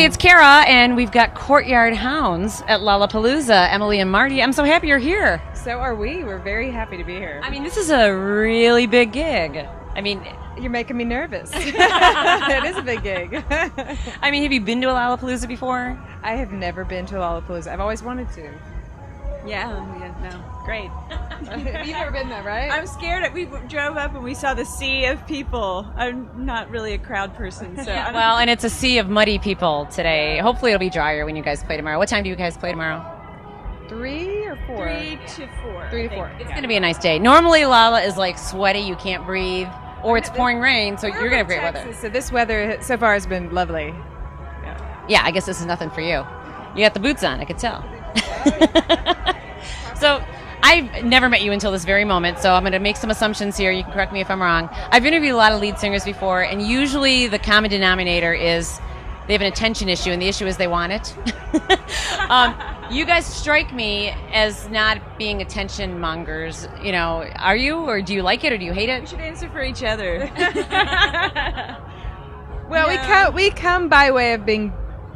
Hey, it's Cara, and we've got Court Yard Hounds at Lollapalooza. Emily and Martie, I'm so happy you're here. So are we. We're very happy to be here. I mean, this is a really big gig. I mean, you're making me nervous. It is a big gig. I mean, have you been to a Lollapalooza before? I have never been to a Lollapalooza. I've always wanted to. Great. You've never been there, right? I'm scared. We drove up and we saw the sea of people. I'm not really a crowd person, so. Well, and it's a sea of muddy people today. Hopefully it'll be drier when you guys play tomorrow. What time do you guys play tomorrow? 3 or 4? 3 to 4. 3 to 4. It's going to be a nice day. Normally Lala is like sweaty, you can't breathe, or it's pouring rain, so you're going to have great weather. So this weather so far has been lovely. Yeah, I guess this is nothing for you. You got the boots on, I could tell. So I've never met you until this very moment, so I'm going to make some assumptions here. You can correct me if I'm wrong. I've interviewed a lot of lead singers before, and usually the common denominator is they have an attention issue, and the issue is they want it. You guys strike me as not being attention mongers. You know, are you, or do you like it, or do you hate it? We should answer for each other. Well, we come by way of being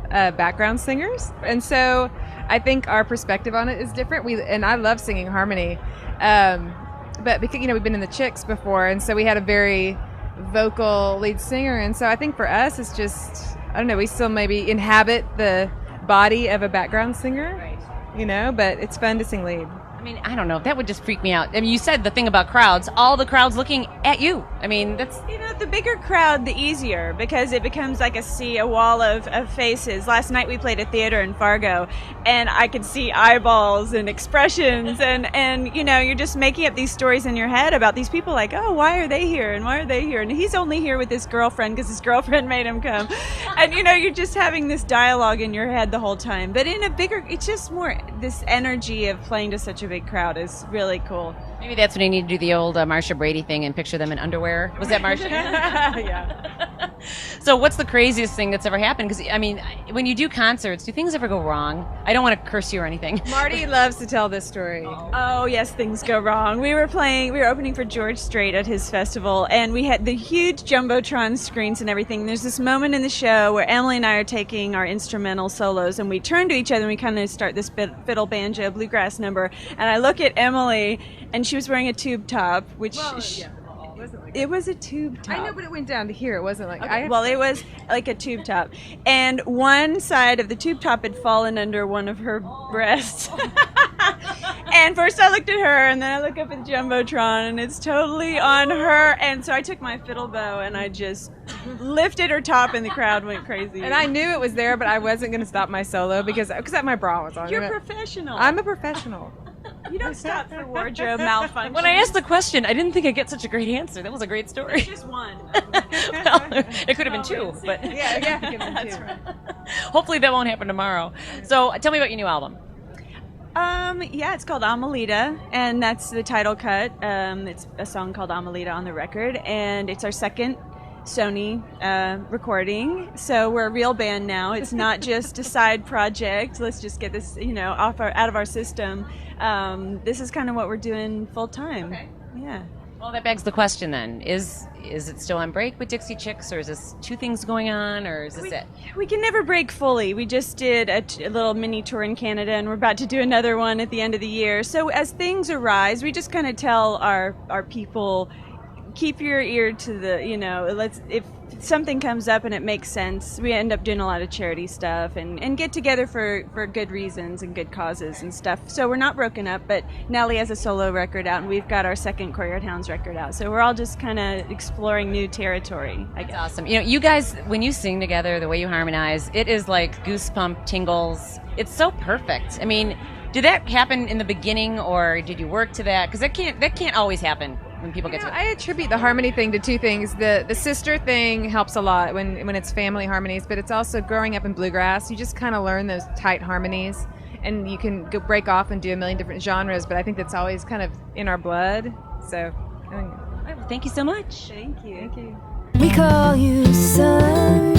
background singers, and so I think our perspective on it is different. And I love singing harmony, but because we've been in the Chicks before, and so we had a very vocal lead singer, and so I think for us it's just, I don't know, we still maybe inhabit the body of a background singer, right? But it's fun to sing lead. I mean, I don't know. That would just freak me out. I mean, you said the thing about crowds, all the crowds looking at you. I mean, that's... the bigger crowd, the easier, because it becomes like a wall of faces. Last night we played a theater in Fargo, and I could see eyeballs and expressions, and you're just making up these stories in your head about these people, like, oh, why are they here, and why are they here? And he's only here with his girlfriend because his girlfriend made him come. And, you're just having this dialogue in your head the whole time. But in a bigger, it's just more, this energy of playing to such a big crowd is really cool. Maybe that's when you need to do the old Marsha Brady thing and picture them in underwear. Was that Marsha? Yeah. So what's the craziest thing that's ever happened? Because, I mean, when you do concerts, do things ever go wrong? I don't want to curse you or anything. Martie loves to tell this story. Oh, yes, things go wrong. We were opening for George Strait at his festival, and we had the huge Jumbotron screens and everything. There's this moment in the show where Emily and I are taking our instrumental solos, and we turn to each other and we kind of start this fiddle banjo bluegrass number, and I look at Emily, and she was wearing a tube top, which it was a tube top. I know, but it went down to here. It wasn't like it was like a tube top, and one side of the tube top had fallen under one of her breasts. And first I looked at her, and then I look up at the Jumbotron, and it's totally on her. And so I took my fiddle bow and I just lifted her top, and the crowd went crazy. And I knew it was there, but I wasn't going to stop my solo because my bra was on. You're professional. I'm a professional. You don't stop for wardrobe malfunction. When I asked the question, I didn't think I'd get such a great answer. That was a great story. It's just one. Well, it could have been two, but yeah, it could have been two. Right. Hopefully that won't happen tomorrow. So tell me about your new album. It's called Amelita, and that's the title cut. It's a song called Amelita on the record, and it's our second Sony recording, so we're a real band now. It's not just a side project. Let's just get this, out of our system. This is kind of what we're doing full time. Okay. Yeah. Well, that begs the question then: is it still on break with Dixie Chicks, or is this two things going on, or is this it? We can never break fully. We just did a little mini tour in Canada, and we're about to do another one at the end of the year. So as things arise, we just kind of tell our people, keep your ear to the, if something comes up and it makes sense, we end up doing a lot of charity stuff and get together for good reasons and good causes and stuff. So we're not broken up, but Nellie has a solo record out, and we've got our second Court Yard Hounds record out. So we're all just kind of exploring new territory, I guess. That's awesome. You guys, when you sing together, the way you harmonize, it is like goosebump tingles. It's so perfect. I mean, did that happen in the beginning, or did you work to that? Because that can't always happen when people get to it. I attribute the harmony thing to two things. The sister thing helps a lot when it's family harmonies, but it's also growing up in bluegrass. You just kind of learn those tight harmonies, and you can go break off and do a million different genres, but I think that's always kind of in our blood. So Thank you so much. Thank you. Thank you. We call you sunshine.